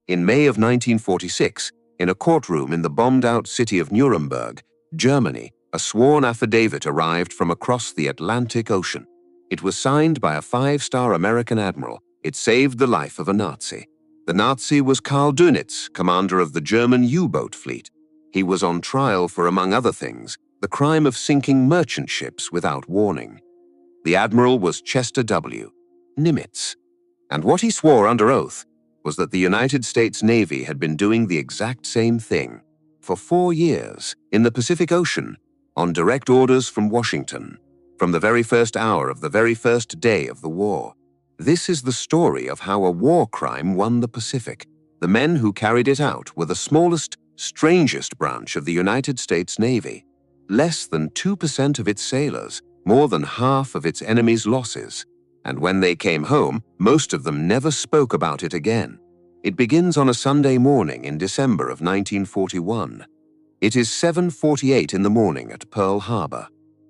In May of 1946, in a courtroom in the bombed-out city of Nuremberg, Germany, a sworn affidavit arrived from across the Atlantic Ocean. It was signed by a 5-star American admiral. It saved the life of a Nazi. The Nazi was Karl Dönitz, commander of the German U-boat fleet. He was on trial for, among other things, the crime of sinking merchant ships without warning. The admiral was Chester W. Nimitz, and what he swore under oath was that the United States Navy had been doing the exact same thing for 4 years in the Pacific Ocean on direct orders from Washington, from the very first hour of the very first day of the war. This is the story of how a war crime won the Pacific. The men who carried it out were the smallest, strangest branch of the United States Navy. Less than 2% of its sailors, more than half of its enemy's losses. And when they came home, most of them never spoke about it again. It begins on a Sunday morning in December of 1941. It is 7:48 in the morning at Pearl Harbor.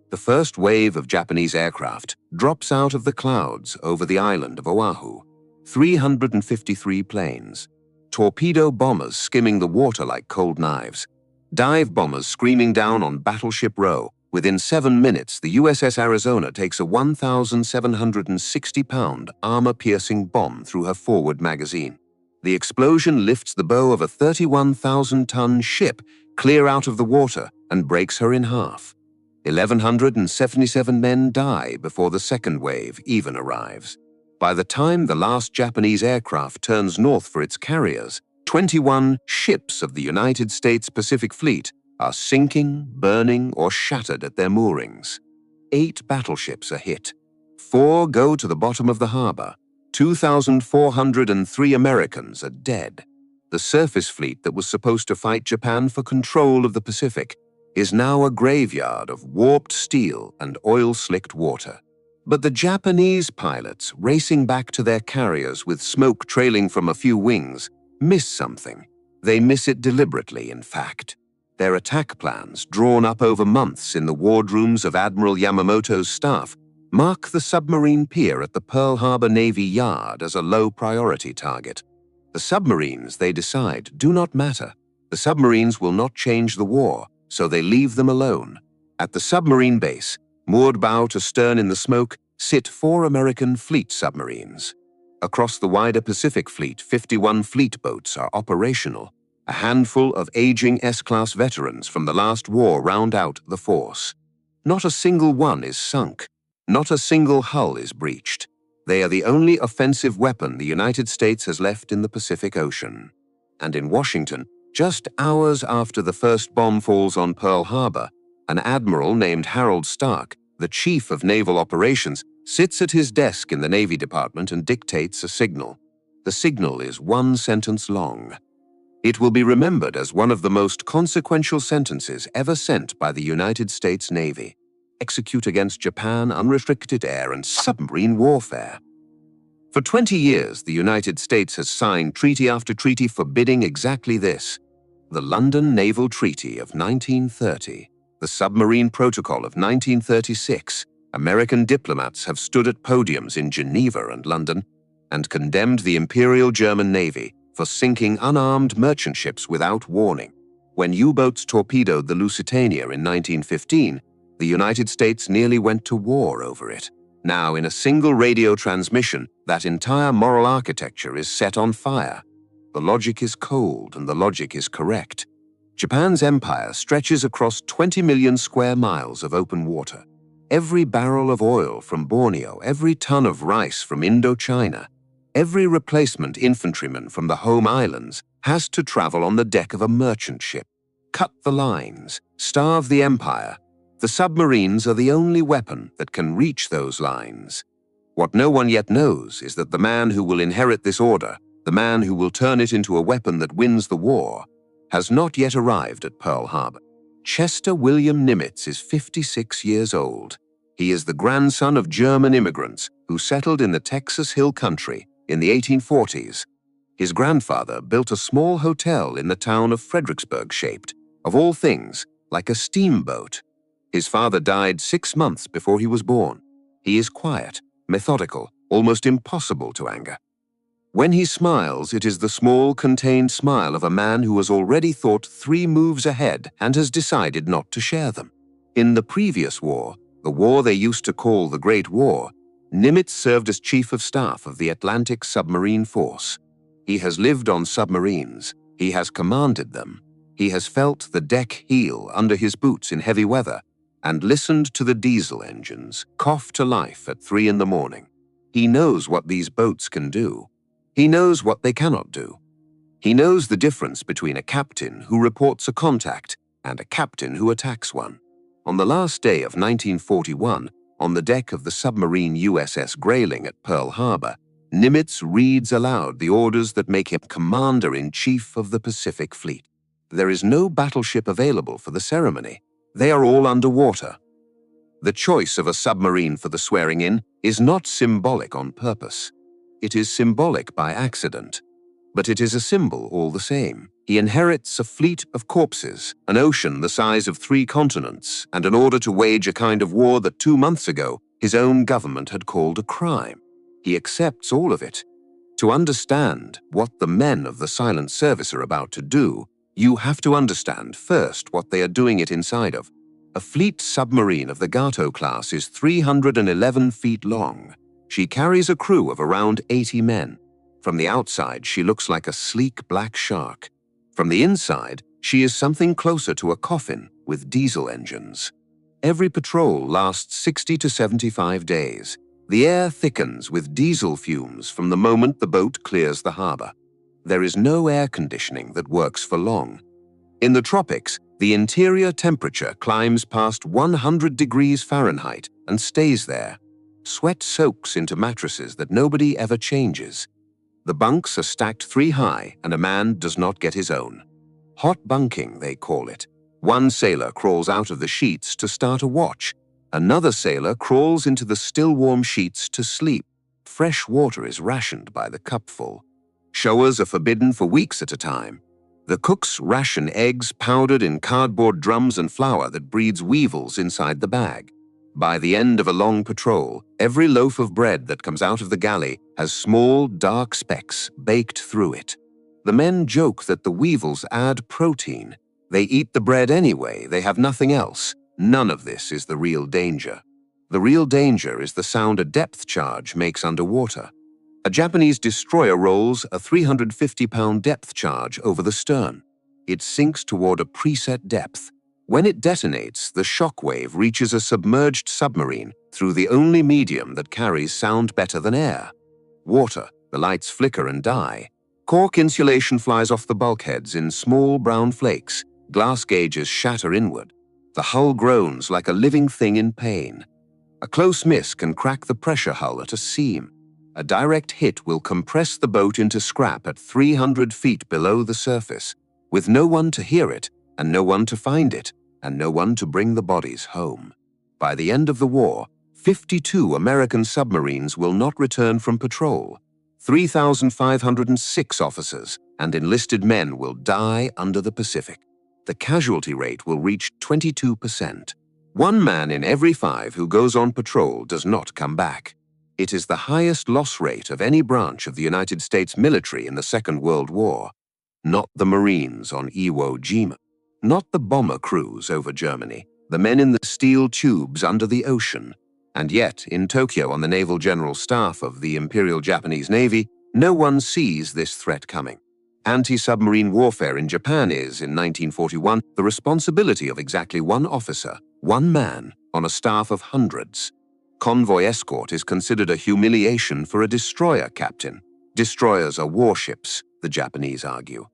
The first wave of Japanese aircraft drops out of the clouds over the island of Oahu. 353 planes. Torpedo bombers skimming the water like cold knives. Dive bombers screaming down on Battleship Row. Within 7 minutes, the USS Arizona takes a 1,760-pound armor-piercing bomb through her forward magazine. The explosion lifts the bow of a 31,000-ton ship clear out of the water and breaks her in half. 1,177 men die before the second wave even arrives. By the time the last Japanese aircraft turns north for its carriers, 21 ships of the United States Pacific Fleet are sinking, burning, or shattered at their moorings. 8 battleships are hit. 4 go to the bottom of the harbor. 2,403 Americans are dead. The surface fleet that was supposed to fight Japan for control of the Pacific is now a graveyard of warped steel and oil-slicked water. But the Japanese pilots, racing back to their carriers with smoke trailing from a few wings, miss something. They miss it deliberately, in fact. Their attack plans, drawn up over months in the wardrooms of Admiral Yamamoto's staff, mark the submarine pier at the Pearl Harbor Navy Yard as a low-priority target. The submarines, they decide, do not matter. The submarines will not change the war, so they leave them alone. At the submarine base, moored bow to stern in the smoke, sit 4 American fleet submarines. Across the wider Pacific Fleet, 51 fleet boats are operational. A handful of aging S-class veterans from the last war round out the force. Not a single one is sunk. Not a single hull is breached. They are the only offensive weapon the United States has left in the Pacific Ocean. And in Washington, just hours after the first bomb falls on Pearl Harbor, an admiral named Harold Stark, the chief of naval operations, sits at his desk in the Navy Department and dictates a signal. The signal is 1 sentence long. It will be remembered as one of the most consequential sentences ever sent by the United States Navy. Execute against Japan unrestricted air and submarine warfare. For 20 years, the United States has signed treaty after treaty forbidding exactly this. The London Naval Treaty of 1930, the Submarine Protocol of 1936. American diplomats have stood at podiums in Geneva and London and condemned the Imperial German Navy for sinking unarmed merchant ships without warning. When U-boats torpedoed the Lusitania in 1915, the United States nearly went to war over it. Now, in a single radio transmission, that entire moral architecture is set on fire. The logic is cold and the logic is correct. Japan's empire stretches across 20 million square miles of open water. Every barrel of oil from Borneo, every ton of rice from Indochina, every replacement infantryman from the home islands has to travel on the deck of a merchant ship. Cut the lines, starve the empire. The submarines are the only weapon that can reach those lines. What no one yet knows is that the man who will inherit this order, the man who will turn it into a weapon that wins the war, has not yet arrived at Pearl Harbor. Chester William Nimitz is 56 years old. He is the grandson of German immigrants who settled in the Texas Hill Country in the 1840s. His grandfather built a small hotel in the town of Fredericksburg shaped, of all things, like a steamboat. His father died 6 months before he was born. He is quiet, methodical, almost impossible to anger. When he smiles, it is the small, contained smile of a man who has already thought 3 moves ahead and has decided not to share them. In the previous war, the war they used to call the Great War, Nimitz served as Chief of Staff of the Atlantic Submarine Force. He has lived on submarines. He has commanded them. He has felt the deck heel under his boots in heavy weather and listened to the diesel engines cough to life at 3 in the morning. He knows what these boats can do. He knows what they cannot do. He knows the difference between a captain who reports a contact and a captain who attacks one. On the last day of 1941, on the deck of the submarine USS Grayling at Pearl Harbor, Nimitz reads aloud the orders that make him Commander-in-Chief of the Pacific Fleet. There is no battleship available for the ceremony. They are all underwater. The choice of a submarine for the swearing-in is not symbolic on purpose. It is symbolic by accident. But it is a symbol all the same. He inherits a fleet of corpses, an ocean the size of 3 continents, and an order to wage a kind of war that 2 months ago his own government had called a crime. He accepts all of it. To understand what the men of the Silent Service are about to do, you have to understand first what they are doing it inside of. A fleet submarine of the Gato class is 311 feet long. She carries a crew of around 80 men. From the outside, she looks like a sleek black shark. From the inside, she is something closer to a coffin with diesel engines. Every patrol lasts 60 to 75 days. The air thickens with diesel fumes from the moment the boat clears the harbor. There is no air conditioning that works for long. In the tropics, the interior temperature climbs past 100 degrees Fahrenheit and stays there. Sweat soaks into mattresses that nobody ever changes. The bunks are stacked 3 high and a man does not get his own. Hot bunking, they call it. One sailor crawls out of the sheets to start a watch. Another sailor crawls into the still warm sheets to sleep. Fresh water is rationed by the cupful. Showers are forbidden for weeks at a time. The cooks ration eggs powdered in cardboard drums and flour that breeds weevils inside the bag. By the end of a long patrol, every loaf of bread that comes out of the galley has small, dark specks baked through it. The men joke that the weevils add protein. They eat the bread anyway, they have nothing else. None of this is the real danger. The real danger is the sound a depth charge makes underwater. A Japanese destroyer rolls a 350-pound depth charge over the stern. It sinks toward a preset depth. When it detonates, the shock wave reaches a submerged submarine through the only medium that carries sound better than air. Water. The lights flicker and die. Cork insulation flies off the bulkheads in small brown flakes. Glass gauges shatter inward. The hull groans like a living thing in pain. A close miss can crack the pressure hull at a seam. A direct hit will compress the boat into scrap at 300 feet below the surface, with no one to hear it, and no one to find it, and no one to bring the bodies home. By the end of the war, 52 American submarines will not return from patrol. 3,506 officers and enlisted men will die under the Pacific. The casualty rate will reach 22%. 1 man in every 5 who goes on patrol does not come back. It is the highest loss rate of any branch of the United States military in the Second World War. Not the Marines on Iwo Jima. Not the bomber crews over Germany, the men in the steel tubes under the ocean. And yet, in Tokyo on the Naval General Staff of the Imperial Japanese Navy, no one sees this threat coming. Anti-submarine warfare in Japan is, in 1941, the responsibility of exactly 1 officer, 1 man, on a staff of hundreds. Convoy escort is considered a humiliation for a destroyer captain. Destroyers are warships, the Japanese argue.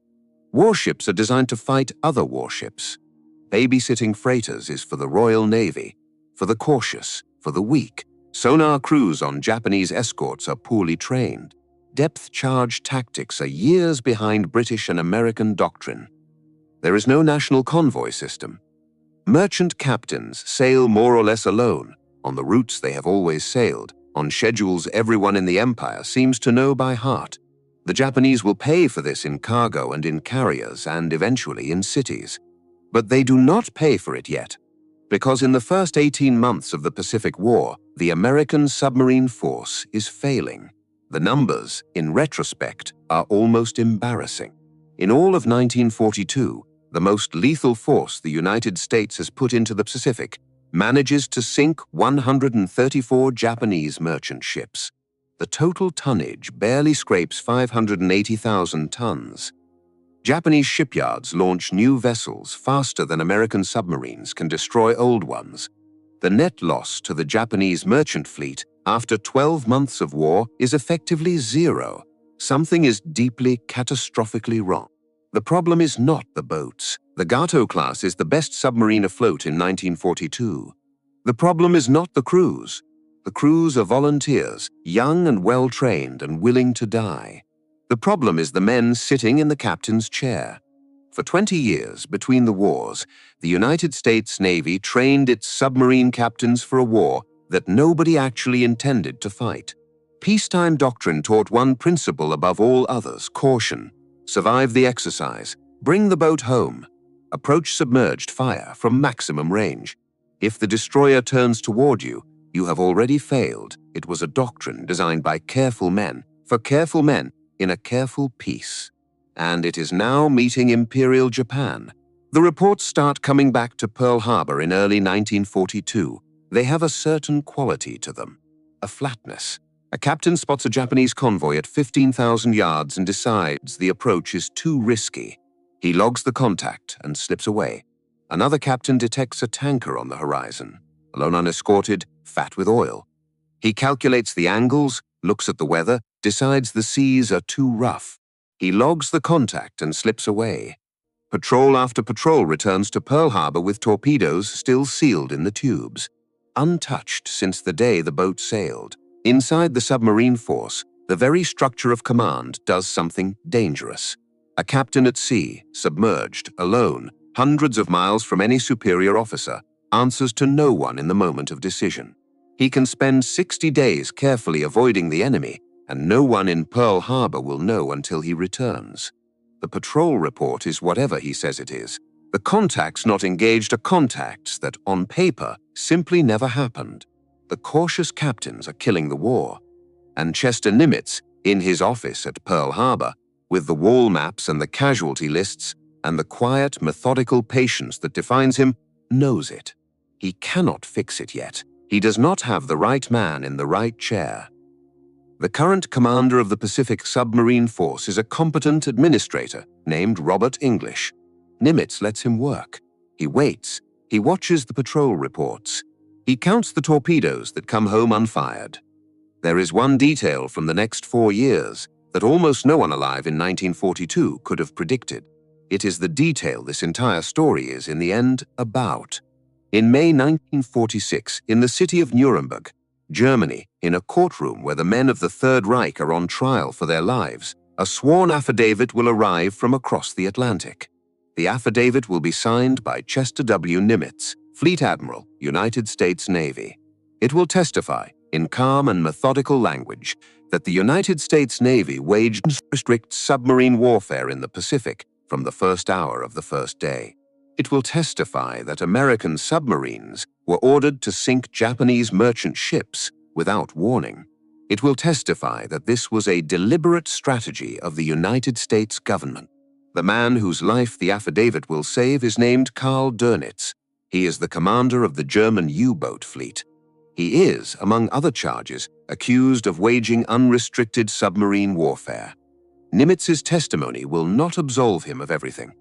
Warships are designed to fight other warships. Babysitting freighters is for the Royal Navy, for the cautious, for the weak. Sonar crews on Japanese escorts are poorly trained. Depth charge tactics are years behind British and American doctrine. There is no national convoy system. Merchant captains sail more or less alone, on the routes they have always sailed, on schedules everyone in the empire seems to know by heart. The Japanese will pay for this in cargo and in carriers and eventually in cities. But they do not pay for it yet, because in the first 18 months of the Pacific War, the American submarine force is failing. The numbers, in retrospect, are almost embarrassing. In all of 1942, the most lethal force the United States has put into the Pacific manages to sink 134 Japanese merchant ships. The total tonnage barely scrapes 580,000 tons. Japanese shipyards launch new vessels faster than American submarines can destroy old ones. The net loss to the Japanese merchant fleet after 12 months of war is effectively zero. Something is deeply, catastrophically wrong. The problem is not the boats. The Gato class is the best submarine afloat in 1942. The problem is not the crews. The crews are volunteers, young and well-trained and willing to die. The problem is the men sitting in the captain's chair. For 20 years between the wars, the United States Navy trained its submarine captains for a war that nobody actually intended to fight. Peacetime doctrine taught one principle above all others: caution. Survive the exercise. Bring the boat home. Approach submerged, fire from maximum range. If the destroyer turns toward you, you have already failed. It was a doctrine designed by careful men, for careful men, in a careful peace. And it is now meeting Imperial Japan. The reports start coming back to Pearl Harbor in early 1942. They have a certain quality to them, a flatness. A captain spots a Japanese convoy at 15,000 yards and decides the approach is too risky. He logs the contact and slips away. Another captain detects a tanker on the horizon, alone unescorted, fat with oil. He calculates the angles, looks at the weather, decides the seas are too rough. He logs the contact and slips away. Patrol after patrol returns to Pearl Harbor with torpedoes still sealed in the tubes, untouched since the day the boat sailed. Inside the submarine force, the very structure of command does something dangerous. A captain at sea, submerged, alone, hundreds of miles from any superior officer, answers to no one in the moment of decision. He can spend 60 days carefully avoiding the enemy, and no one in Pearl Harbor will know until he returns. The patrol report is whatever he says it is. The contacts not engaged are contacts that, on paper, simply never happened. The cautious captains are killing the war. And Chester Nimitz, in his office at Pearl Harbor, with the wall maps and the casualty lists, and the quiet, methodical patience that defines him, knows it. He cannot fix it yet. He does not have the right man in the right chair. The current commander of the Pacific Submarine Force is a competent administrator named Robert English. Nimitz lets him work. He waits. He watches the patrol reports. He counts the torpedoes that come home unfired. There is one detail from the next 4 years that almost no one alive in 1942 could have predicted. It is the detail this entire story is, in the end, about. In May 1946, in the city of Nuremberg, Germany, in a courtroom where the men of the Third Reich are on trial for their lives, a sworn affidavit will arrive from across the Atlantic. The affidavit will be signed by Chester W. Nimitz, Fleet Admiral, United States Navy. It will testify, in calm and methodical language, that the United States Navy waged strict submarine warfare in the Pacific from the first hour of the first day. It will testify that American submarines were ordered to sink Japanese merchant ships without warning. It will testify that this was a deliberate strategy of the United States government. The man whose life the affidavit will save is named Karl Dönitz. He is the commander of the German U-boat fleet. He is, among other charges, accused of waging unrestricted submarine warfare. Nimitz's testimony will not absolve him of everything,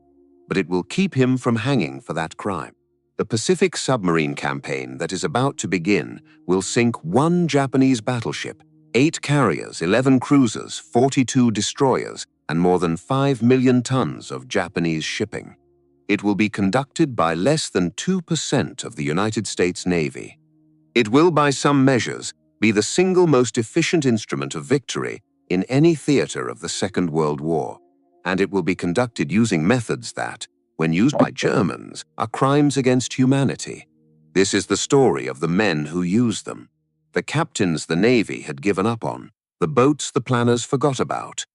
but it will keep him from hanging for that crime. The Pacific submarine campaign that is about to begin will sink 1 Japanese battleship, 8 carriers, 11 cruisers, 42 destroyers, and more than 5 million tons of Japanese shipping. It will be conducted by less than 2% of the United States Navy. It will, by some measures, be the single most efficient instrument of victory in any theater of the Second World War, and it will be conducted using methods that, when used by Germans, are crimes against humanity. This is the story of the men who used them, the captains the Navy had given up on, the boats the planners forgot about,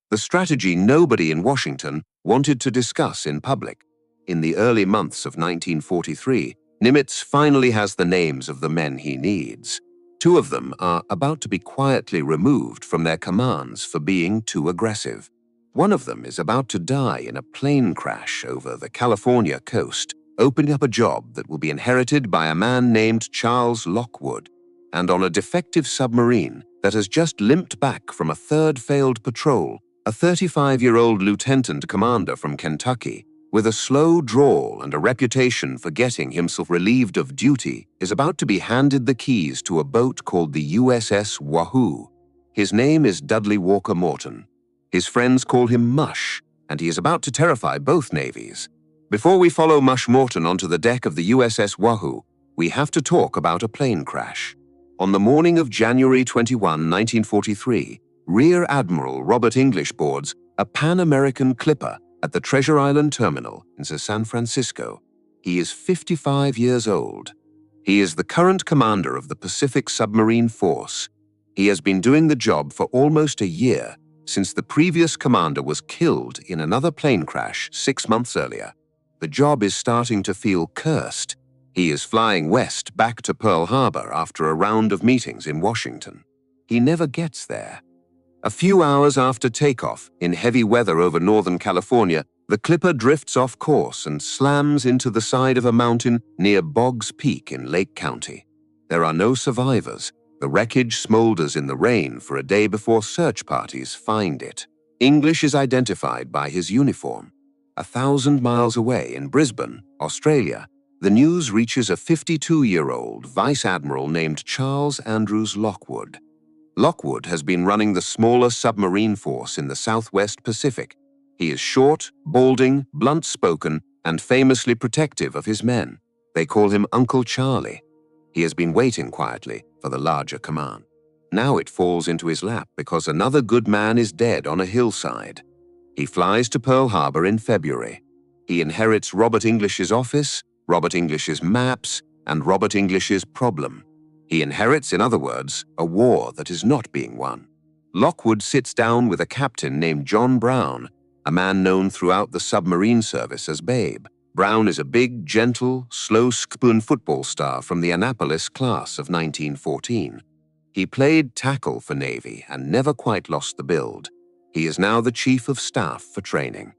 the strategy nobody in Washington wanted to discuss in public. In the early months of 1943, Nimitz finally has the names of the men he needs. Two of them are about to be quietly removed from their commands for being too aggressive. One of them is about to die in a plane crash over the California coast, opening up a job that will be inherited by a man named Charles Lockwood, and on a defective submarine that has just limped back from a third failed patrol, a 35-year-old lieutenant commander from Kentucky, with a slow drawl and a reputation for getting himself relieved of duty, is about to be handed the keys to a boat called the USS Wahoo. His name is Dudley Walker Morton. His friends call him Mush, and he is about to terrify both navies. Before we follow Mush Morton onto the deck of the USS Wahoo, we have to talk about a plane crash. On the morning of January 21, 1943, Rear Admiral Robert English boards a Pan American clipper at the Treasure Island Terminal in San Francisco. He is 55 years old. He is the current commander of the Pacific Submarine Force. He has been doing the job for almost a year, since the previous commander was killed in another plane crash 6 months earlier. The job is starting to feel cursed. He is flying west back to Pearl Harbor after a round of meetings in Washington. He never gets there. A few hours after takeoff, in heavy weather over Northern California, the clipper drifts off course and slams into the side of a mountain near Boggs Peak in Lake County. There are no survivors. The wreckage smolders in the rain for a day before search parties find it. English is identified by his uniform. 1,000 miles away in Brisbane, Australia, the news reaches a 52-year-old Vice Admiral named Charles Andrews Lockwood. Lockwood has been running the smaller submarine force in the Southwest Pacific. He is short, balding, blunt-spoken, and famously protective of his men. They call him Uncle Charlie. He has been waiting quietly for the larger command. Now it falls into his lap because another good man is dead on a hillside. He flies to Pearl Harbor in February. He inherits Robert English's office, Robert English's maps, and Robert English's problem. He inherits, in other words, a war that is not being won. Lockwood sits down with a captain named John Brown, a man known throughout the submarine service as Babe. Brown is a big, gentle, slow-spoon football star from the Annapolis class of 1914. He played tackle for Navy and never quite lost the build. He is now the Chief of Staff for training.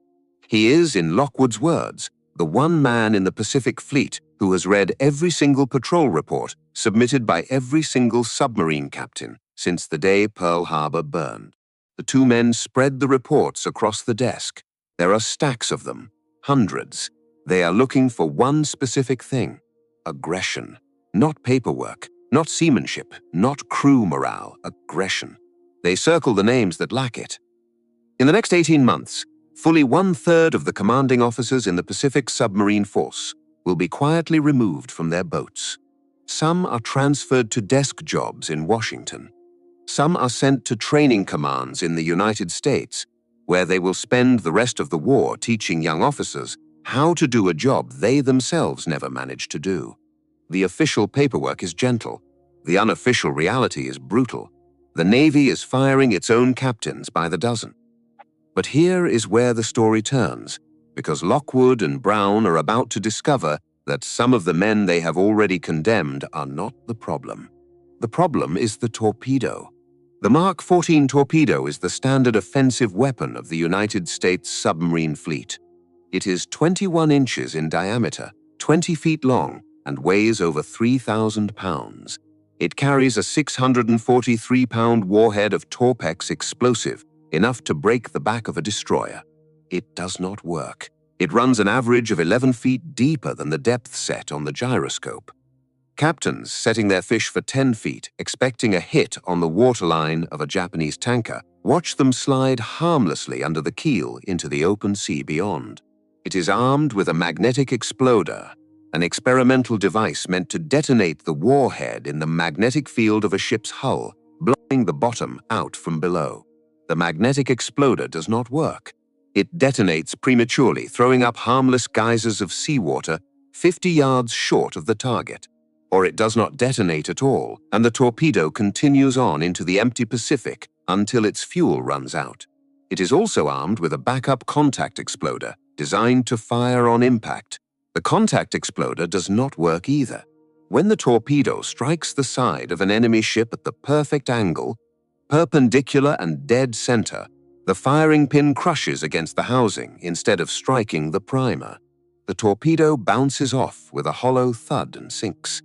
He is, in Lockwood's words, the one man in the Pacific Fleet who has read every single patrol report submitted by every single submarine captain since the day Pearl Harbor burned. The two men spread the reports across the desk. There are stacks of them, hundreds. They are looking for one specific thing: aggression. Not paperwork, not seamanship, not crew morale, aggression. They circle the names that lack it. In the next 18 months, fully 1/3 of the commanding officers in the Pacific Submarine Force will be quietly removed from their boats. Some are transferred to desk jobs in Washington. Some are sent to training commands in the United States, where they will spend the rest of the war teaching young officers how to do a job they themselves never managed to do. The official paperwork is gentle. The unofficial reality is brutal. The Navy is firing its own captains by the dozen. But here is where the story turns, because Lockwood and Brown are about to discover that some of the men they have already condemned are not the problem. The problem is the torpedo. The Mark 14 torpedo is the standard offensive weapon of the United States submarine fleet. It is 21 inches in diameter, 20 feet long, and weighs over 3,000 pounds. It carries a 643-pound warhead of Torpex explosive, enough to break the back of a destroyer. It does not work. It runs an average of 11 feet deeper than the depth set on the gyroscope. Captains setting their fish for 10 feet, expecting a hit on the waterline of a Japanese tanker, watch them slide harmlessly under the keel into the open sea beyond. It is armed with a magnetic exploder, an experimental device meant to detonate the warhead in the magnetic field of a ship's hull, blowing the bottom out from below. The magnetic exploder does not work. It detonates prematurely, throwing up harmless geysers of seawater 50 yards short of the target. Or it does not detonate at all, and the torpedo continues on into the empty Pacific until its fuel runs out. It is also armed with a backup contact exploder designed to fire on impact. The contact exploder does not work either. When the torpedo strikes the side of an enemy ship at the perfect angle, perpendicular and dead center, the firing pin crushes against the housing instead of striking the primer. The torpedo bounces off with a hollow thud and sinks.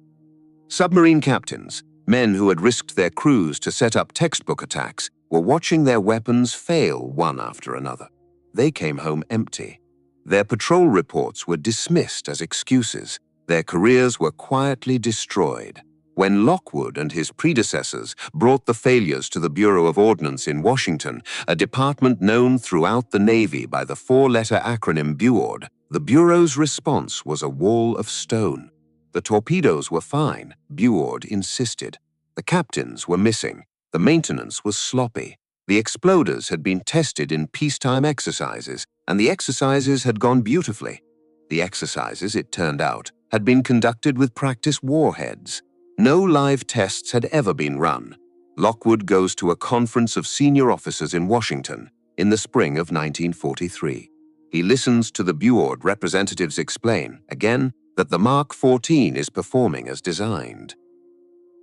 Submarine captains, men who had risked their crews to set up textbook attacks, were watching their weapons fail one after another. They came home empty. Their patrol reports were dismissed as excuses. Their careers were quietly destroyed. When Lockwood and his predecessors brought the failures to the Bureau of Ordnance in Washington, a department known throughout the Navy by the four-letter acronym BUORD, the Bureau's response was a wall of stone. The torpedoes were fine, BUORD insisted. The captains were missing. The maintenance was sloppy. The exploders had been tested in peacetime exercises, and the exercises had gone beautifully. The exercises, it turned out, had been conducted with practice warheads. No live tests had ever been run. Lockwood goes to a conference of senior officers in Washington in the spring of 1943. He listens to the BUORD representatives explain, again, that the Mark 14 is performing as designed.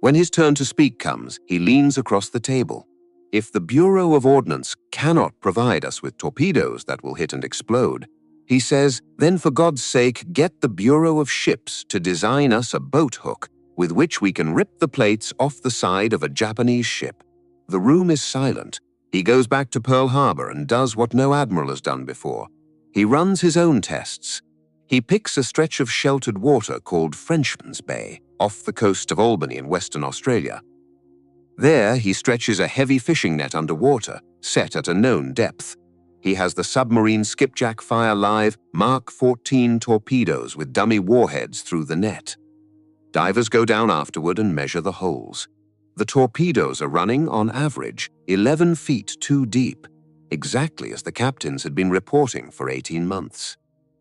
When his turn to speak comes, he leans across the table. If the Bureau of Ordnance cannot provide us with torpedoes that will hit and explode, he says, then for God's sake, get the Bureau of Ships to design us a boat hook with which we can rip the plates off the side of a Japanese ship. The room is silent. He goes back to Pearl Harbor and does what no admiral has done before. He runs his own tests. He picks a stretch of sheltered water called Frenchman's Bay off the coast of Albany in Western Australia. There, he stretches a heavy fishing net underwater, set at a known depth. He has the submarine skipjack fire live Mark 14 torpedoes with dummy warheads through the net. Divers go down afterward and measure the holes. The torpedoes are running, on average, 11 feet too deep, exactly as the captains had been reporting for 18 months.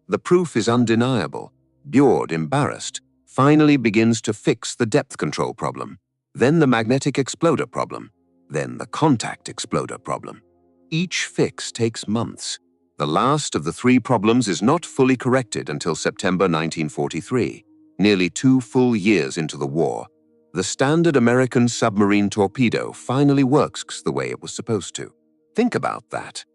The proof is undeniable. BUORD, embarrassed, finally begins to fix the depth control problem, then the magnetic exploder problem, then the contact exploder problem. Each fix takes months. The last of the three problems is not fully corrected until September 1943. Nearly 2 full years into the war, the standard American submarine torpedo finally works the way it was supposed to. Think about that.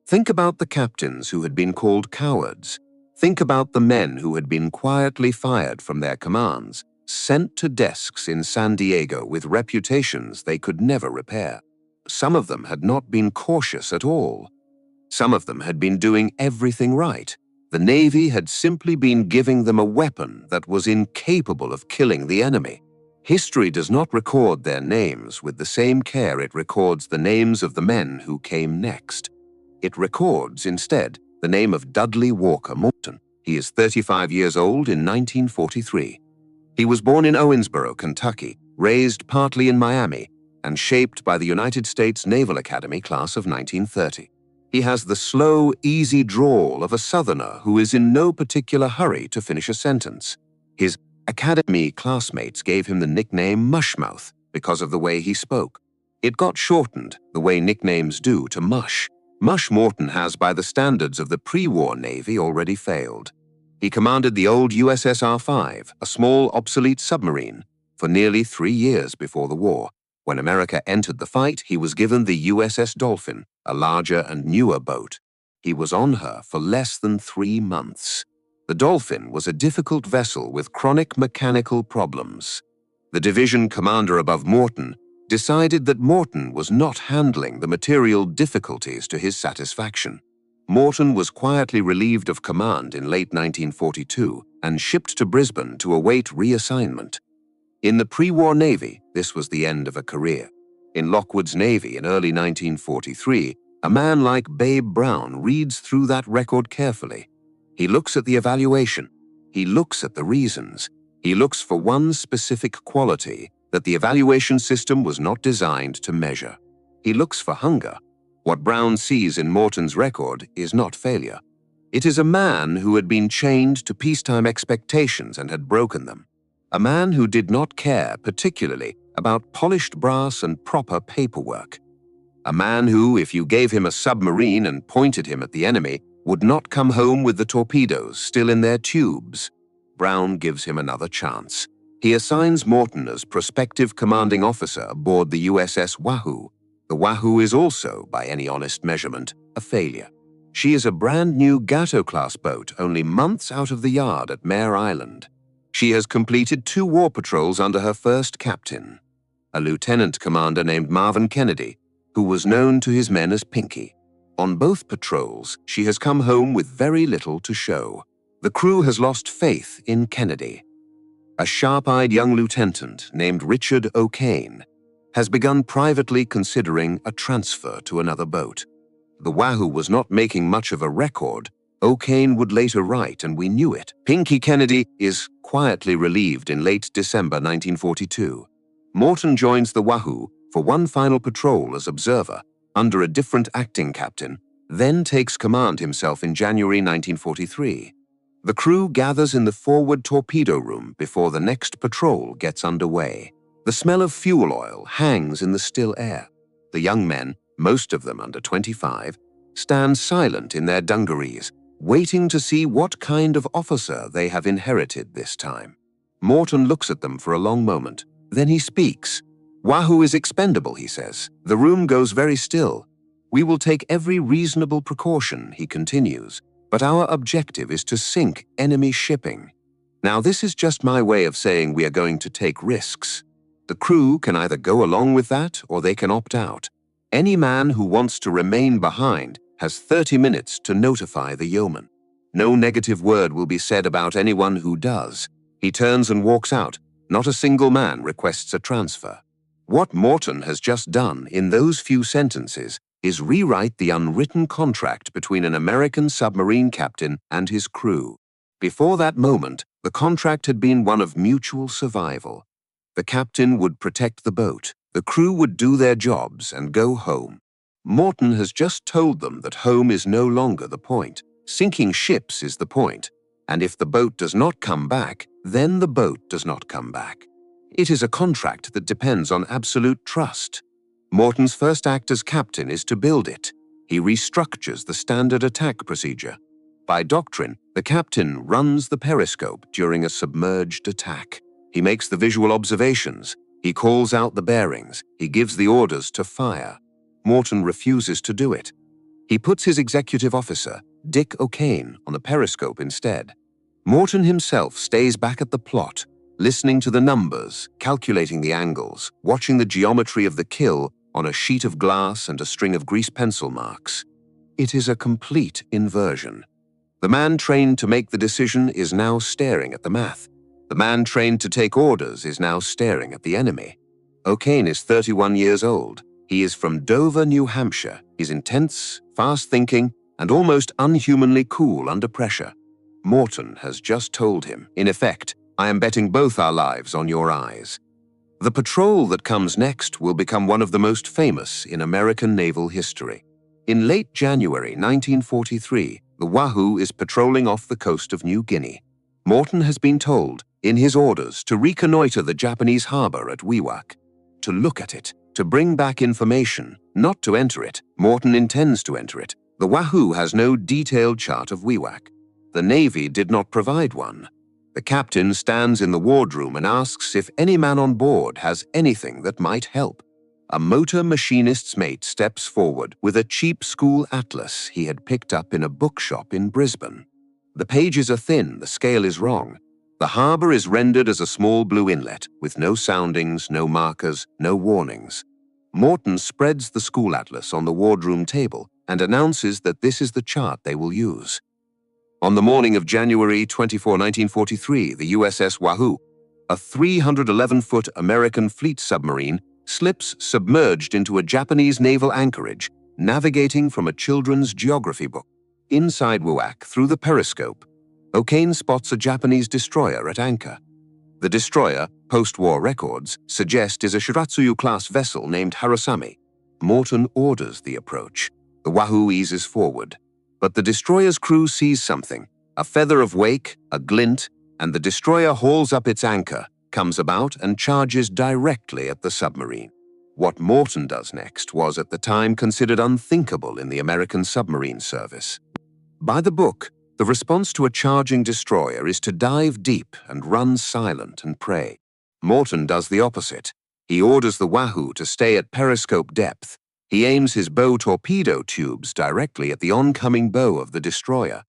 Think about the captains who had been called cowards. Think about the men who had been quietly fired from their commands, sent to desks in San Diego with reputations they could never repair. Some of them had not been cautious at all. Some of them had been doing everything right. The Navy had simply been giving them a weapon that was incapable of killing the enemy. History does not record their names with the same care it records the names of the men who came next. It records, instead, the name of Dudley Walker Morton. He is 35 years old in 1943. He was born in Owensboro, Kentucky, raised partly in Miami, and shaped by the United States Naval Academy class of 1930. He has the slow, easy drawl of a Southerner who is in no particular hurry to finish a sentence. His academy classmates gave him the nickname Mushmouth because of the way he spoke. It got shortened, the way nicknames do, to Mush. Mush Morton has, by the standards of the pre-war Navy, already failed. He commanded the old USSR-5, a small, obsolete submarine, for nearly 3 years before the war. When America entered the fight, he was given the USS Dolphin, a larger and newer boat. He was on her for less than 3 months. The Dolphin was a difficult vessel with chronic mechanical problems. The division commander above Morton decided that Morton was not handling the material difficulties to his satisfaction. Morton was quietly relieved of command in late 1942 and shipped to Brisbane to await reassignment. In the pre-war Navy, this was the end of a career. In Lockwood's Navy in early 1943, a man like Babe Brown reads through that record carefully. He looks at the evaluation. He looks at the reasons. He looks for one specific quality that the evaluation system was not designed to measure. He looks for hunger. What Brown sees in Morton's record is not failure. It is a man who had been chained to peacetime expectations and had broken them. A man who did not care particularly about polished brass and proper paperwork. A man who, if you gave him a submarine and pointed him at the enemy, would not come home with the torpedoes still in their tubes. Brown gives him another chance. He assigns Morton as prospective commanding officer aboard the USS Wahoo. The Wahoo is also, by any honest measurement, a failure. She is a brand new Gato-class boat only months out of the yard at Mare Island. She has completed 2 war patrols under her first captain, a lieutenant commander named Marvin Kennedy, who was known to his men as Pinky. On both patrols, she has come home with very little to show. The crew has lost faith in Kennedy. A sharp-eyed young lieutenant named Richard O'Kane has begun privately considering a transfer to another boat. The Wahoo was not making much of a record. O'Kane would later write, and we knew it. Pinky Kennedy is quietly relieved in late December 1942. Morton joins the Wahoo for one final patrol as observer under a different acting captain, then takes command himself in January 1943. The crew gathers in the forward torpedo room before the next patrol gets underway. The smell of fuel oil hangs in the still air. The young men, most of them under 25, stand silent in their dungarees, waiting to see what kind of officer they have inherited this time. Morton looks at them for a long moment. Then he speaks. "Wahoo is expendable," he says. The room goes very still. "We will take every reasonable precaution," he continues, "but our objective is to sink enemy shipping." Now, this is just my way of saying we are going to take risks. The crew can either go along with that or they can opt out. Any man who wants to remain behind has 30 minutes to notify the yeoman. No negative word will be said about anyone who does. He turns and walks out. Not a single man requests a transfer. What Morton has just done in those few sentences is rewrite the unwritten contract between an American submarine captain and his crew. Before that moment, the contract had been one of mutual survival. The captain would protect the boat. The crew would do their jobs and go home. Morton has just told them that home is no longer the point. Sinking ships is the point. And if the boat does not come back, then the boat does not come back. It is a contract that depends on absolute trust. Morton's first act as captain is to build it. He restructures the standard attack procedure. By doctrine, the captain runs the periscope during a submerged attack. He makes the visual observations. He calls out the bearings. He gives the orders to fire. Morton refuses to do it. He puts his executive officer, Dick O'Kane, on the periscope instead. Morton himself stays back at the plot, listening to the numbers, calculating the angles, watching the geometry of the kill on a sheet of glass and a string of grease pencil marks. It is a complete inversion. The man trained to make the decision is now staring at the math. The man trained to take orders is now staring at the enemy. O'Kane is 31 years old. He is from Dover, New Hampshire. He's intense, fast-thinking, and almost unhumanly cool under pressure. Morton has just told him, in effect, "I am betting both our lives on your eyes." The patrol that comes next will become one of the most famous in American naval history. In late January 1943, the Wahoo is patrolling off the coast of New Guinea. Morton has been told, in his orders, to reconnoiter the Japanese harbor at Wewak, to look at it, to bring back information, not to enter it. Morton intends to enter it. The Wahoo has no detailed chart of Wewak. The Navy did not provide one. The captain stands in the wardroom and asks if any man on board has anything that might help. A motor machinist's mate steps forward with a cheap school atlas he had picked up in a bookshop in Brisbane. The pages are thin, the scale is wrong. The harbor is rendered as a small blue inlet, with no soundings, no markers, no warnings. Morton spreads the school atlas on the wardroom table and announces that this is the chart they will use. On the morning of January 24, 1943, the USS Wahoo, a 311-foot American fleet submarine, slips submerged into a Japanese naval anchorage, navigating from a children's geography book. Inside Wewak, through the periscope, O'Kane spots a Japanese destroyer at anchor. The destroyer, post-war records, suggest is a Shiratsuyu-class vessel named Harasami. Morton orders the approach. The Wahoo eases forward. But the destroyer's crew sees something, a feather of wake, a glint, and the destroyer hauls up its anchor, comes about, and charges directly at the submarine. What Morton does next was at the time considered unthinkable in the American submarine service. By the book, the response to a charging destroyer is to dive deep and run silent and pray. Morton does the opposite. He orders the Wahoo to stay at periscope depth. He aims his bow torpedo tubes directly at the oncoming bow of the destroyer.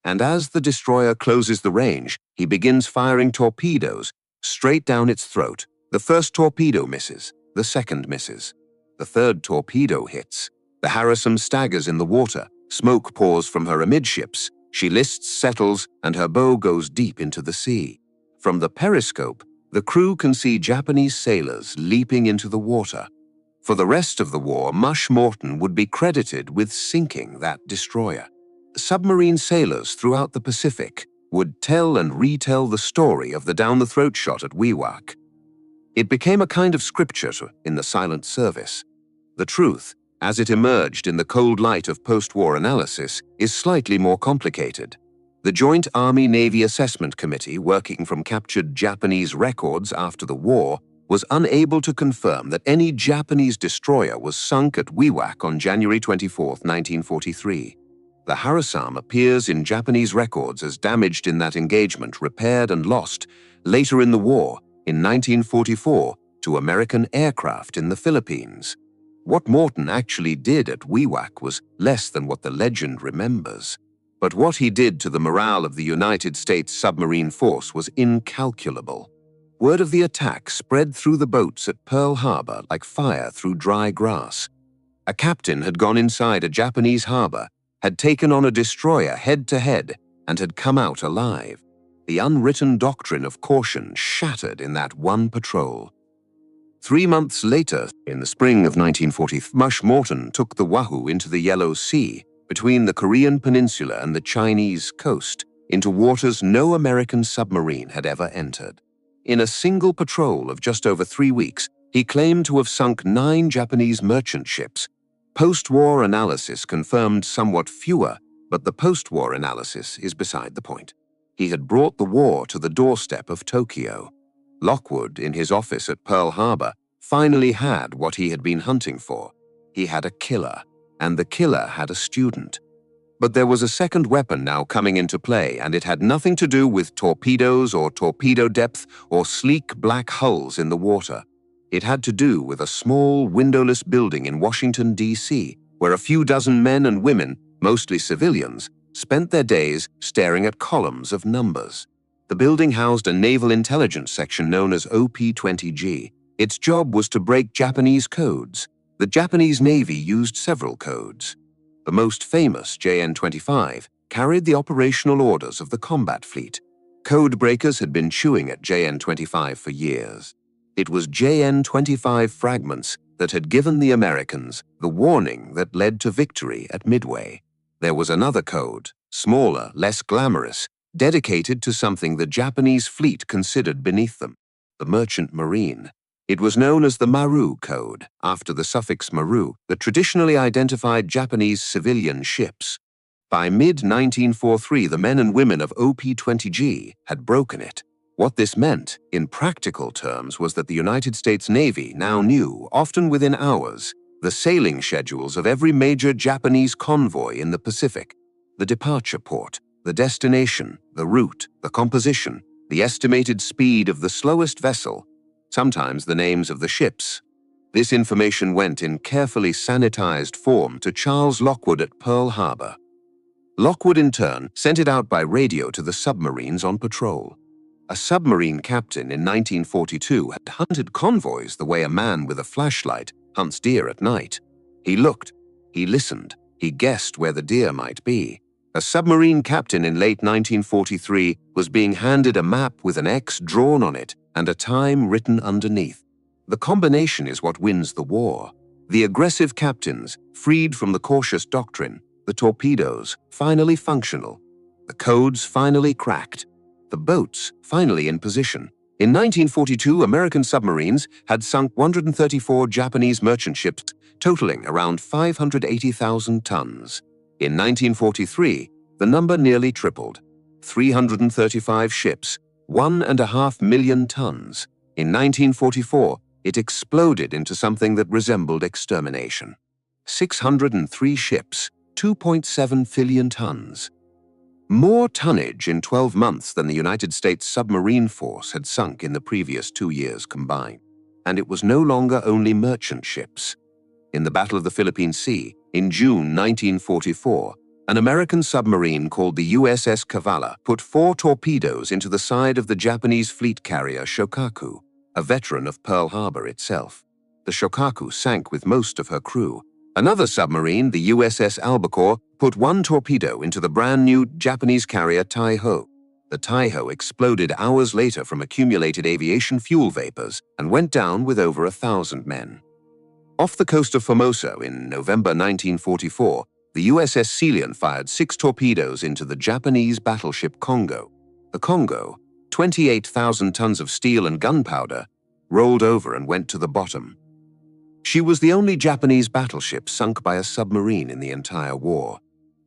And as the destroyer closes the range, he begins firing torpedoes straight down its throat. The first torpedo misses. The second misses. The third torpedo hits. The Harrison staggers in the water. Smoke pours from her amidships. She lists, settles, and her bow goes deep into the sea. From the periscope, the crew can see Japanese sailors leaping into the water. For the rest of the war, Mush Morton would be credited with sinking that destroyer. Submarine sailors throughout the Pacific would tell and retell the story of the down-the-throat shot at Wewak. It became a kind of scripture in the silent service. The truth, as it emerged in the cold light of post-war analysis, is slightly more complicated. The Joint Army-Navy Assessment Committee, working from captured Japanese records after the war, was unable to confirm that any Japanese destroyer was sunk at Wewak on January 24, 1943. The Harrison appears in Japanese records as damaged in that engagement, repaired and lost, later in the war, in 1944, to American aircraft in the Philippines. What Morton actually did at Wewak was less than what the legend remembers. But what he did to the morale of the United States submarine force was incalculable. Word of the attack spread through the boats at Pearl Harbor like fire through dry grass. A captain had gone inside a Japanese harbor, had taken on a destroyer head-to-head, and had come out alive. The unwritten doctrine of caution shattered in that one patrol. 3 months later, in the spring of 1940, Mush Morton took the Wahoo into the Yellow Sea, between the Korean peninsula and the Chinese coast, into waters no American submarine had ever entered. In a single patrol of just over 3 weeks, he claimed to have sunk 9 Japanese merchant ships. Post-war analysis confirmed somewhat fewer, but the post-war analysis is beside the point. He had brought the war to the doorstep of Tokyo. Lockwood, in his office at Pearl Harbor, finally had what he had been hunting for. He had a killer, and the killer had a student. But there was a second weapon now coming into play, and it had nothing to do with torpedoes or torpedo depth or sleek black hulls in the water. It had to do with a small, windowless building in Washington, D.C., where a few dozen men and women, mostly civilians, spent their days staring at columns of numbers. The building housed a naval intelligence section known as OP-20G. Its job was to break Japanese codes. The Japanese Navy used several codes. The most famous, JN-25, carried the operational orders of the combat fleet. Code breakers had been chewing at JN-25 for years. It was JN-25 fragments that had given the Americans the warning that led to victory at Midway. There was another code, smaller, less glamorous, dedicated to something the Japanese fleet considered beneath them, the merchant marine. It was known as the Maru Code, after the suffix Maru that traditionally identified Japanese civilian ships. By mid-1943, the men and women of OP-20G had broken it. What this meant, in practical terms, was that the United States Navy now knew, often within hours, the sailing schedules of every major Japanese convoy in the Pacific, the departure port, the destination, the route, the composition, the estimated speed of the slowest vessel, sometimes the names of the ships. This information went in carefully sanitized form to Charles Lockwood at Pearl Harbor. Lockwood, in turn, sent it out by radio to the submarines on patrol. A submarine captain in 1942 had hunted convoys the way a man with a flashlight hunts deer at night. He looked, he listened, he guessed where the deer might be. A submarine captain in late 1943 was being handed a map with an X drawn on it and a time written underneath. The combination is what wins the war. The aggressive captains, freed from the cautious doctrine, the torpedoes, finally functional, the codes finally cracked, the boats finally in position. In 1942, American submarines had sunk 134 Japanese merchant ships, totaling around 580,000 tons. In 1943, the number nearly tripled. 335 ships, 1.5 million tons. In 1944, it exploded into something that resembled extermination. 603 ships, 2.7 billion tons. More tonnage in 12 months than the United States submarine force had sunk in the previous 2 years combined. And it was no longer only merchant ships. In the Battle of the Philippine Sea, in June 1944, an American submarine called the USS Kavala put 4 torpedoes into the side of the Japanese fleet carrier Shokaku, a veteran of Pearl Harbor itself. The Shokaku sank with most of her crew. Another submarine, the USS Albacore, put 1 torpedo into the brand-new Japanese carrier Taiho. The Taiho exploded hours later from accumulated aviation fuel vapors and went down with over 1,000 men. Off the coast of Formosa in November 1944, the USS Celian fired 6 torpedoes into the Japanese battleship Congo. The Congo, 28,000 tons of steel and gunpowder, rolled over and went to the bottom. She was the only Japanese battleship sunk by a submarine in the entire war.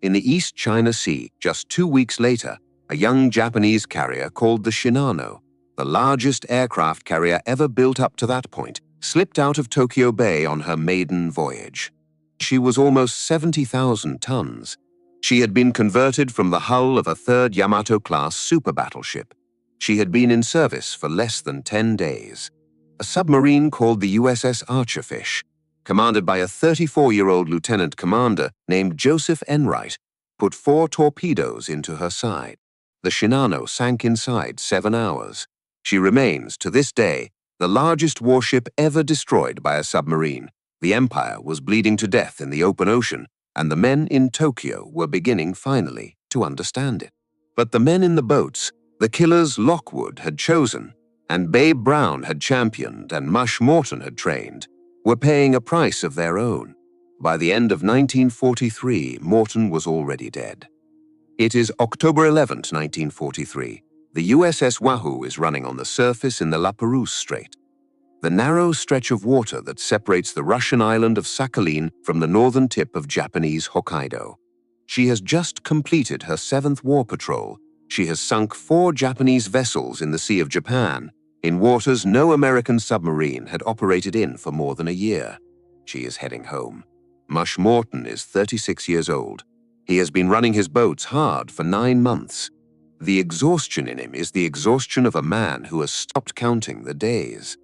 In the East China Sea, just 2 weeks later, a young Japanese carrier called the Shinano, the largest aircraft carrier ever built up to that point, slipped out of Tokyo Bay on her maiden voyage. She was almost 70,000 tons. She had been converted from the hull of a 3rd Yamato-class super battleship. She had been in service for less than 10 days. A submarine called the USS Archerfish, commanded by a 34-year-old lieutenant commander named Joseph Enright, put 4 torpedoes into her side. The Shinano sank inside 7 hours. She remains, to this day, the largest warship ever destroyed by a submarine. The Empire was bleeding to death in the open ocean, and the men in Tokyo were beginning, finally, to understand it. But the men in the boats, the killers Lockwood had chosen, and Babe Brown had championed, and Mush Morton had trained, were paying a price of their own. By the end of 1943, Morton was already dead. It is October 11, 1943. The USS Wahoo is running on the surface in the La Perouse Strait, the narrow stretch of water that separates the Russian island of Sakhalin from the northern tip of Japanese Hokkaido. She has just completed her 7th war patrol. She has sunk 4 Japanese vessels in the Sea of Japan, in waters no American submarine had operated in for more than a year. She is heading home. Mush Morton is 36 years old. He has been running his boats hard for 9 months. The exhaustion in him is the exhaustion of a man who has stopped counting the days.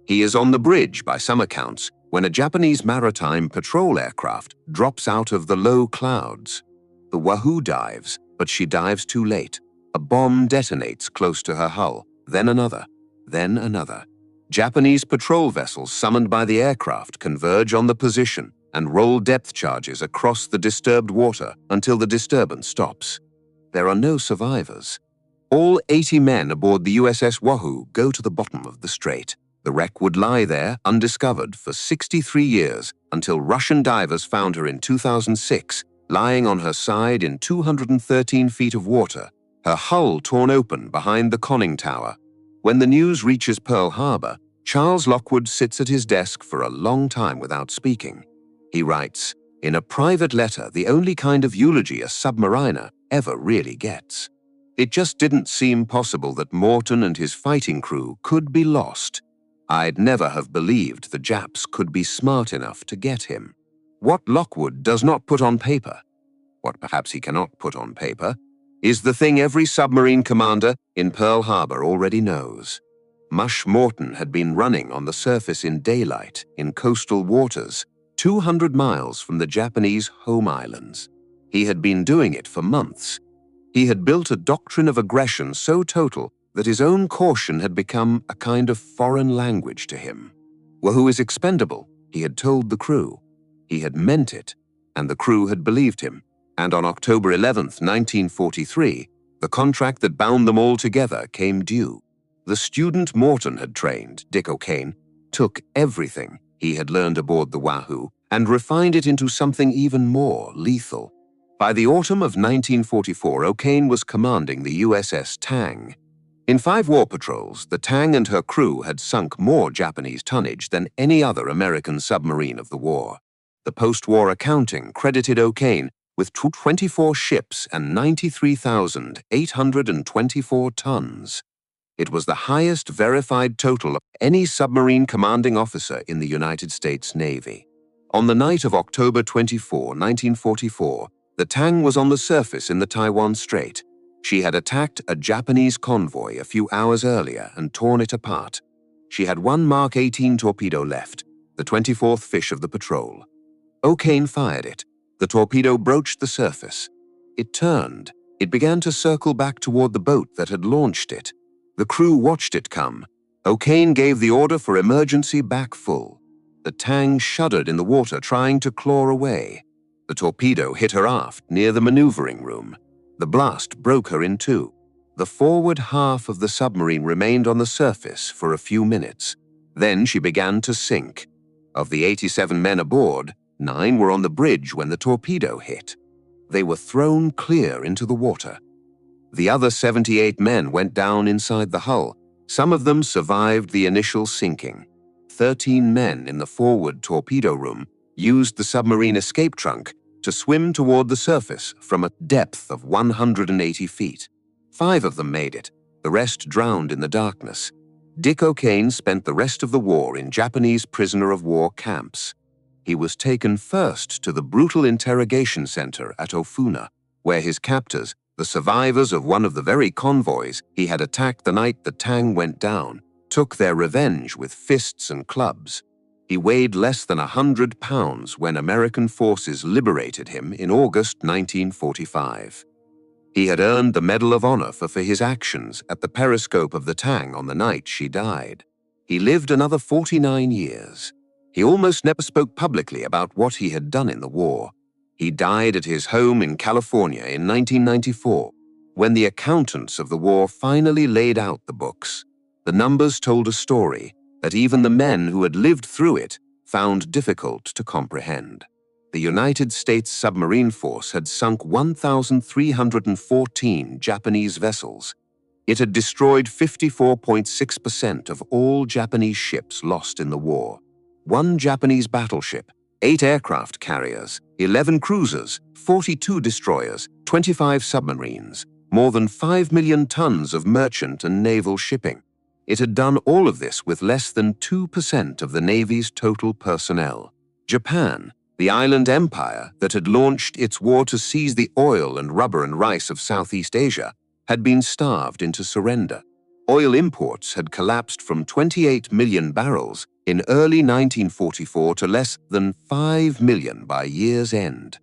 He is on the bridge, by some accounts, when a Japanese maritime patrol aircraft drops out of the low clouds. The Wahoo dives, but she dives too late. A bomb detonates close to her hull, then another, then another. Japanese patrol vessels summoned by the aircraft converge on the position and roll depth charges across the disturbed water until the disturbance stops. There are no survivors. All 80 men aboard the USS Wahoo go to the bottom of the strait. The wreck would lie there, undiscovered, for 63 years until Russian divers found her in 2006, lying on her side in 213 feet of water, her hull torn open behind the conning tower. When the news reaches Pearl Harbor, Charles Lockwood sits at his desk for a long time without speaking. He writes, in a private letter, the only kind of eulogy a submariner ever really gets. It just didn't seem possible that Morton and his fighting crew could be lost. I'd never have believed the Japs could be smart enough to get him. What Lockwood does not put on paper, what perhaps he cannot put on paper, is the thing every submarine commander in Pearl Harbor already knows. Mush Morton had been running on the surface in daylight in coastal waters, 200 miles from the Japanese home islands. He had been doing it for months. He had built a doctrine of aggression so total that his own caution had become a kind of foreign language to him. Wahoo is expendable, he had told the crew. He had meant it, and the crew had believed him. And on October 11, 1943, the contract that bound them all together came due. The student Morton had trained, Dick O'Kane, took everything he had learned aboard the Wahoo and refined it into something even more lethal. By the autumn of 1944, O'Kane was commanding the USS Tang. In 5 war patrols, the Tang and her crew had sunk more Japanese tonnage than any other American submarine of the war. The post-war accounting credited O'Kane with 24 ships and 93,824 tons. It was the highest verified total of any submarine commanding officer in the United States Navy. On the night of October 24, 1944, The Tang was on the surface in the Taiwan Strait. She had attacked a Japanese convoy a few hours earlier and torn it apart. She had one Mark 18 torpedo left, the 24th fish of the patrol. O'Kane fired it. The torpedo broached the surface. It turned. It began to circle back toward the boat that had launched it. The crew watched it come. O'Kane gave the order for emergency back full. The Tang shuddered in the water, trying to claw away. The torpedo hit her aft near the maneuvering room. The blast broke her in two. The forward half of the submarine remained on the surface for a few minutes. Then she began to sink. Of the 87 men aboard, 9 were on the bridge when the torpedo hit. They were thrown clear into the water. The other 78 men went down inside the hull. Some of them survived the initial sinking. 13 men in the forward torpedo room used the submarine escape trunk to swim toward the surface from a depth of 180 feet. 5 of them made it. The rest drowned in the darkness. Dick O'Kane spent the rest of the war in Japanese prisoner of war camps. He was taken first to the brutal interrogation center at Ofuna, where his captors, the survivors of one of the very convoys he had attacked the night the Tang went down, took their revenge with fists and clubs. He weighed less than 100 pounds when American forces liberated him in August 1945. He had earned the Medal of Honor for his actions at the periscope of the Tang on the night she died. He lived another 49 years. He almost never spoke publicly about what he had done in the war. He died at his home in California in 1994, when the accountants of the war finally laid out the books. The numbers told a story that even the men who had lived through it found difficult to comprehend. The United States submarine force had sunk 1,314 Japanese vessels. It had destroyed 54.6% of all Japanese ships lost in the war. 1 Japanese battleship, 8 aircraft carriers, 11 cruisers, 42 destroyers, 25 submarines, more than 5 million tons of merchant and naval shipping. It had done all of this with less than 2% of the Navy's total personnel. Japan, the island empire that had launched its war to seize the oil and rubber and rice of Southeast Asia, had been starved into surrender. Oil imports had collapsed from 28 million barrels in early 1944 to less than 5 million by year's end.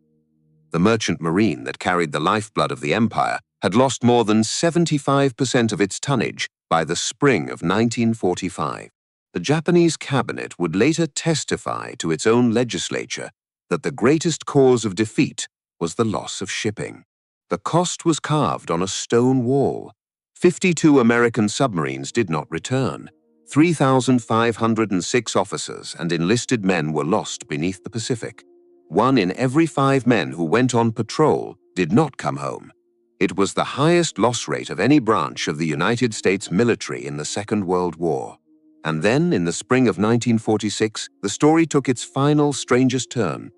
The merchant marine that carried the lifeblood of the empire had lost more than 75% of its tonnage by the spring of 1945. The Japanese cabinet would later testify to its own legislature that the greatest cause of defeat was the loss of shipping. The cost was carved on a stone wall. 52 American submarines did not return. 3,506 officers and enlisted men were lost beneath the Pacific. 1 in every 5 men who went on patrol did not come home. It was the highest loss rate of any branch of the United States military in the Second World War. And then, in the spring of 1946, the story took its final, strangest turn.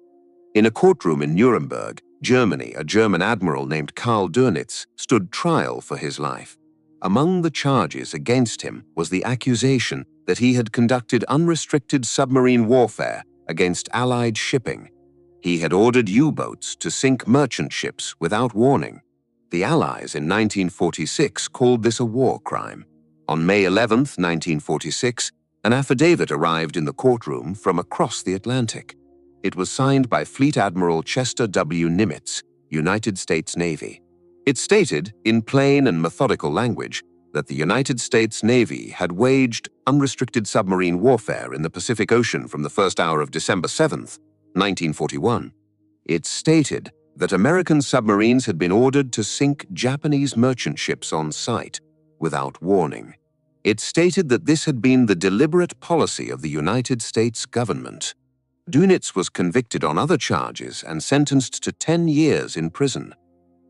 In a courtroom in Nuremberg, Germany, a German admiral named Karl Dönitz stood trial for his life. Among the charges against him was the accusation that he had conducted unrestricted submarine warfare against Allied shipping. He had ordered U-boats to sink merchant ships without warning. The Allies in 1946 called this a war crime. On May 11, 1946, an affidavit arrived in the courtroom from across the Atlantic. It was signed by Fleet Admiral Chester W. Nimitz, United States Navy. It stated, in plain and methodical language, that the United States Navy had waged unrestricted submarine warfare in the Pacific Ocean from the first hour of December 7, 1941. It stated that American submarines had been ordered to sink Japanese merchant ships on sight without warning. It stated that this had been the deliberate policy of the United States government. Dönitz was convicted on other charges and sentenced to 10 years in prison.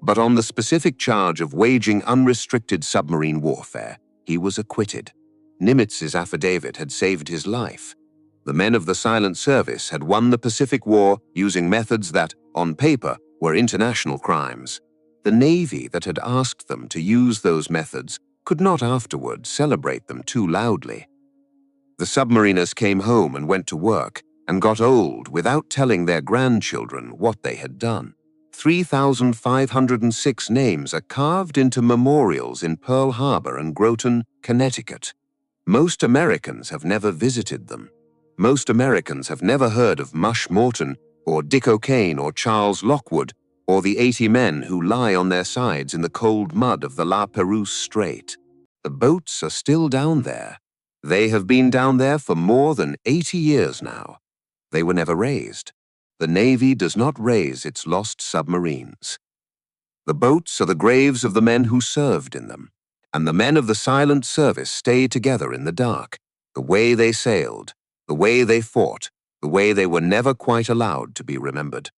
But on the specific charge of waging unrestricted submarine warfare, he was acquitted. Nimitz's affidavit had saved his life. The men of the Silent Service had won the Pacific War using methods that, on paper, were international crimes. The Navy that had asked them to use those methods could not afterward celebrate them too loudly. The submariners came home and went to work and got old without telling their grandchildren what they had done. 3,506 names are carved into memorials in Pearl Harbor and Groton, Connecticut. Most Americans have never visited them. Most Americans have never heard of Mush Morton or Dick O'Kane or Charles Lockwood or the 80 men who lie on their sides in the cold mud of the La Perouse Strait. The boats are still down there. They have been down there for more than 80 years now. They were never raised. The Navy does not raise its lost submarines. The boats are the graves of the men who served in them, and the men of the silent service stay together in the dark, the way they sailed, the way they fought, the way they were never quite allowed to be remembered.